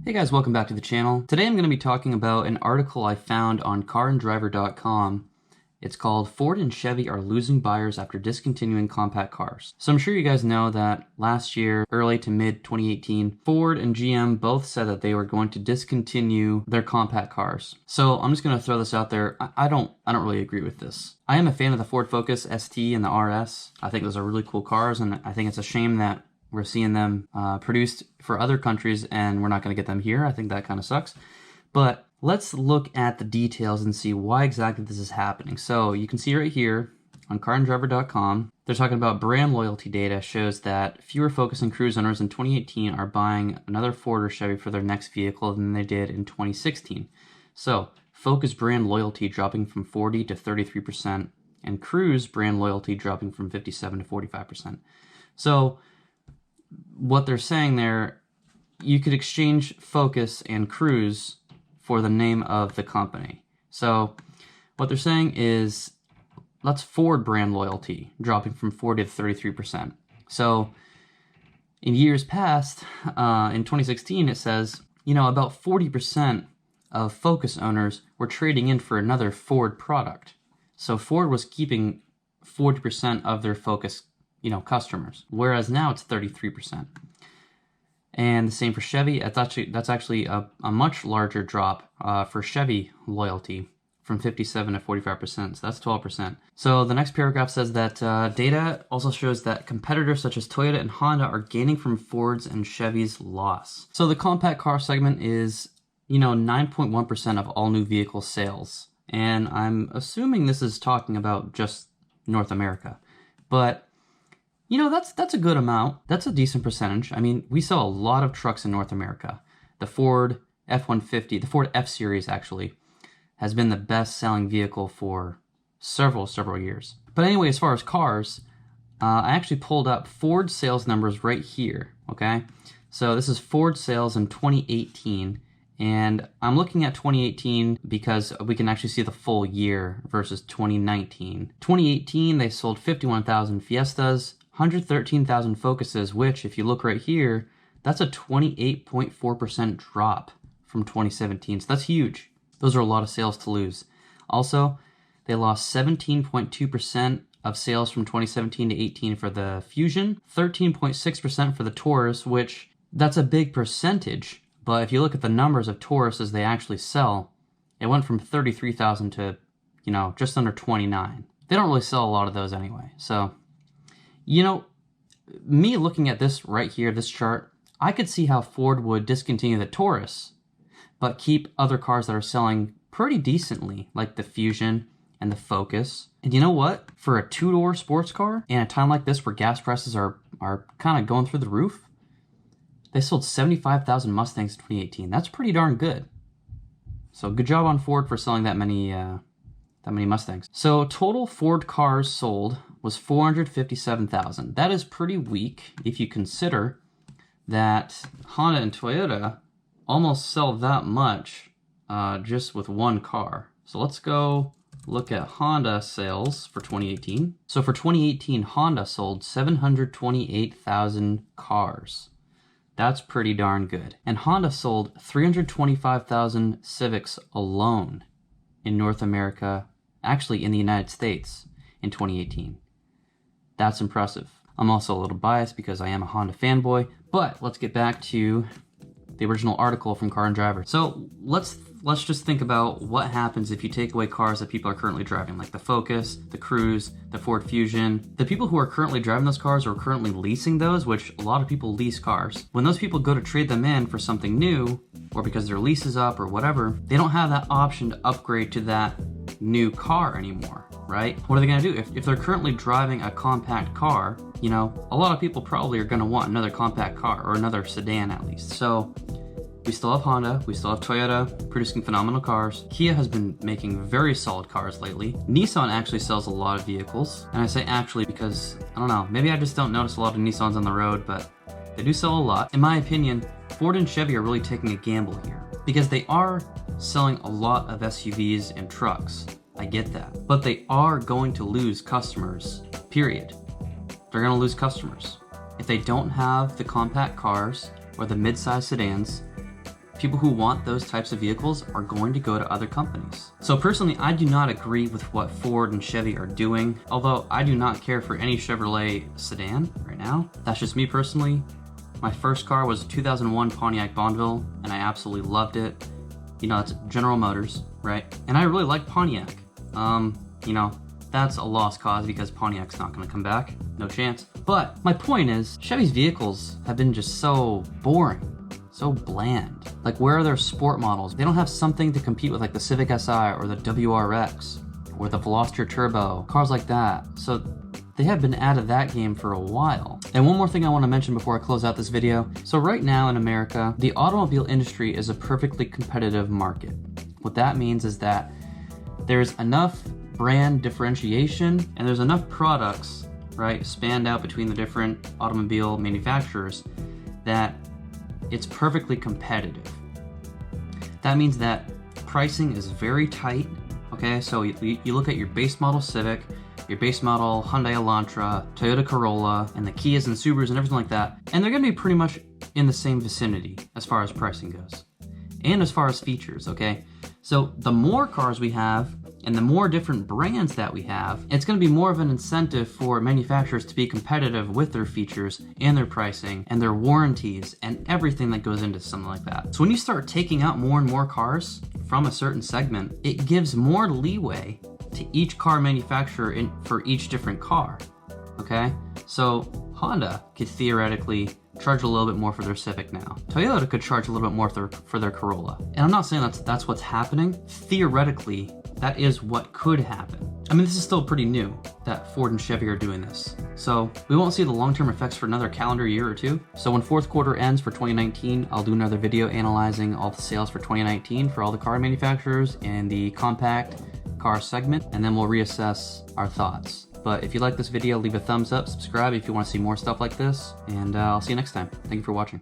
Hey guys, welcome back to the channel. Today I'm going to be talking about an article I found on caranddriver.com. It's called Ford and Chevy are losing buyers after discontinuing compact cars. So I'm sure you guys know that last year, early to mid 2018, Ford and GM both said that they were going to discontinue their compact cars. So I'm just going to throw this out there. I don't really agree with this. I am a fan of the Ford Focus ST and the RS. I think those are really cool cars, and I think it's a shame that we're seeing them produced for other countries and we're not going to get them here. I think that kind of sucks. But let's look at the details and see why exactly this is happening. So you can see right here on caranddriver.com, they're talking about brand loyalty data shows that fewer Focus and Cruise owners in 2018 are buying another Ford or Chevy for their next vehicle than they did in 2016. So Focus brand loyalty dropping from 40 to 33%, and Cruise brand loyalty dropping from 57 to 45%. So what they're saying there, you could exchange Focus and Cruise for the name of the company. So what they're saying is, that's Ford brand loyalty dropping from 40 to 33%. So in years past, in 2016, it says, about 40% of Focus owners were trading in for another Ford product. So Ford was keeping 40% of their Focus customers, whereas now it's 33%. And the same for Chevy. That's actually a much larger drop for Chevy loyalty from 57 to 45%, so that's 12%. So the next paragraph says that data also shows that competitors such as Toyota and Honda are gaining from Ford's and Chevy's loss. So the compact car segment is 9.1% of all new vehicle sales, and I'm assuming this is talking about just North America, but that's a good amount. That's a decent percentage. I mean, we sell a lot of trucks in North America. The Ford F-150, the Ford F-Series actually, has been the best-selling vehicle for several years. But anyway, as far as cars, I actually pulled up Ford sales numbers right here, okay? So this is Ford sales in 2018, and I'm looking at 2018 because we can actually see the full year versus 2019. 2018, they sold 51,000 Fiestas, 113,000 Focuses, which, if you look right here, that's a 28.4% drop from 2017. So that's huge. Those are a lot of sales to lose. Also, they lost 17.2% of sales from 2017 to 18 for the Fusion, 13.6% for the Taurus, which that's a big percentage. But if you look at the numbers of Tauruses they actually sell, it went from 33,000 to, just under 29. They don't really sell a lot of those anyway. So, me looking at this right here, this chart, I could see how Ford would discontinue the Taurus, but keep other cars that are selling pretty decently, like the Fusion and the Focus. And you know what? For a two-door sports car, in a time like this where gas prices are kind of going through the roof, they sold 75,000 Mustangs in 2018. That's pretty darn good. So good job on Ford for selling that many Mustangs. So total Ford cars sold was 457,000. That is pretty weak if you consider that Honda and Toyota almost sell that much just with one car. So let's go look at Honda sales for 2018. So for 2018, Honda sold 728,000 cars. That's pretty darn good. And Honda sold 325,000 Civics alone in North America, actually in the United States, in 2018. That's impressive. I'm also a little biased because I am a Honda fanboy, but let's get back to the original article from Car and Driver. So let's just think about what happens if you take away cars that people are currently driving, like the Focus, the Cruise, the Ford Fusion. The people who are currently driving those cars or currently leasing those, which a lot of people lease cars. When those people go to trade them in for something new, or because their lease is up or whatever, they don't have that option to upgrade to that new car anymore, right? What are they gonna do? If they're currently driving a compact car, a lot of people probably are gonna want another compact car, or another sedan at least. So we still have Honda, we still have Toyota producing phenomenal cars. Kia has been making very solid cars lately. Nissan actually sells a lot of vehicles. And I say actually because, I don't know, maybe I just don't notice a lot of Nissans on the road, but they do sell a lot. In my opinion, Ford and Chevy are really taking a gamble here because they are selling a lot of SUVs and trucks. I get that. But they are going to lose customers, period. They're gonna lose customers. If they don't have the compact cars or the mid-size sedans, People who want those types of vehicles are going to go to other companies. So personally, I do not agree with what Ford and Chevy are doing, although I do not care for any Chevrolet sedan right now. That's just me personally. My first car was a 2001 Pontiac Bonneville, and I absolutely loved it. You know, it's General Motors, right? And I really like Pontiac. You know, that's a lost cause because Pontiac's not gonna come back, no chance. But my point is, Chevy's vehicles have been just so boring, so bland. Like, where are their sport models? They don't have something to compete with like the Civic Si or the WRX or the Veloster Turbo, cars like that. So they have been out of that game for a while. And one more thing I want to mention before I close out this video. So right now in America, the automobile industry is a perfectly competitive market. What that means is that there's enough brand differentiation and there's enough products, right, spanned out between the different automobile manufacturers that it's perfectly competitive. That means that pricing is very tight, okay? So you look at your base model Civic, your base model Hyundai Elantra, Toyota Corolla, and the Kias and Subarus and everything like that, and they're gonna be pretty much in the same vicinity as far as pricing goes, and as far as features, okay? So the more cars we have, and the more different brands that we have, it's gonna be more of an incentive for manufacturers to be competitive with their features and their pricing and their warranties and everything that goes into something like that. So when you start taking out more and more cars from a certain segment, it gives more leeway to each car manufacturer for each different car, okay? So Honda could theoretically charge a little bit more for their Civic now. Toyota could charge a little bit more for their Corolla. And I'm not saying that's what's happening. Theoretically, that is what could happen. I mean, this is still pretty new that Ford and Chevy are doing this. So we won't see the long-term effects for another calendar year or two. So when fourth quarter ends for 2019, I'll do another video analyzing all the sales for 2019 for all the car manufacturers in the compact car segment, and then we'll reassess our thoughts. But if you like this video, leave a thumbs up, subscribe if you want to see more stuff like this, and I'll see you next time. Thank you for watching.